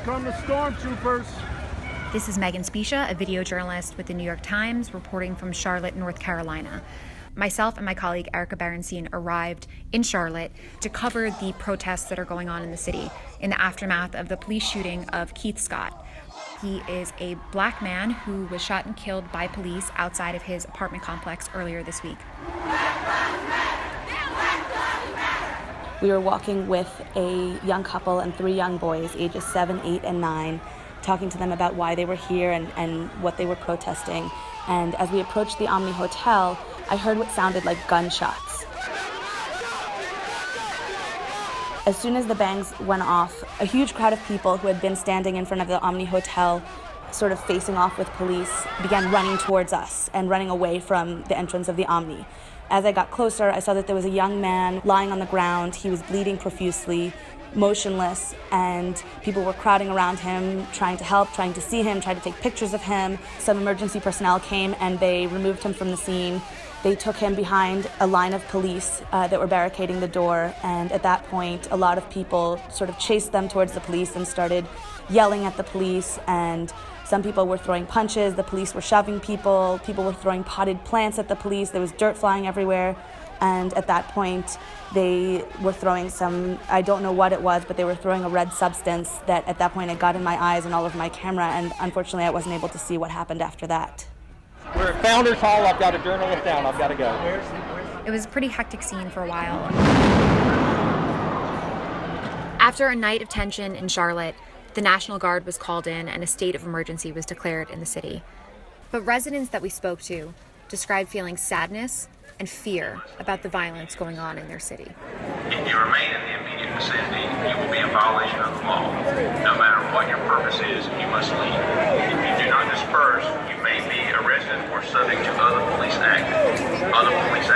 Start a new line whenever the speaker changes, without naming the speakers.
come the stormtroopers.
This is SPECIA, a video journalist with the New York Times, reporting from Charlotte, North Carolina. Myself and my colleague Erica BERENSTEIN arrived in Charlotte to cover the protests that are going on in the city in the aftermath of the police shooting of Keith Scott. He is a black man who was shot and killed by police outside of his apartment complex earlier this week.
We were walking with a young couple and 3 young boys, ages 7, 8, and 9, talking to them about why they were here and what they were protesting. And as we approached the Omni Hotel, I heard what sounded like gunshots. As soon as the bangs went off, a huge crowd of people who had been standing in front of the Omni Hotel, sort of facing off with police, began running towards us and running away from the entrance of the Omni. As I got closer, I saw that there was a young man lying on the ground. He was bleeding profusely, motionless, and people were crowding around him, trying to help, trying to see him, trying to take pictures of him. Some emergency personnel came and they removed him from the scene. They took him behind a line of police that were barricading the door, and at that point, a lot of people sort of chased them towards the police and started yelling at the police, and some people were throwing punches, the police were shoving people were throwing potted plants at the police, there was dirt flying everywhere, and at that point, they were throwing some, I don't know what it was, but they were throwing a red substance that at that point it got in my eyes and all over my camera, and unfortunately I wasn't able to see what happened after that.
We're at Founders Hall. I've got a journalist down. I've got to go.
It was a pretty hectic scene for a while. After a night of tension in Charlotte, the National Guard was called in and a state of emergency was declared in the city. But residents that we spoke to described feeling sadness and fear about the violence going on in their city.
If you remain in the immediate vicinity, you will be in violation of the law. No matter what your purpose is, you must leave. If you do not disperse, you may be arrested or subject to other police actions. Other police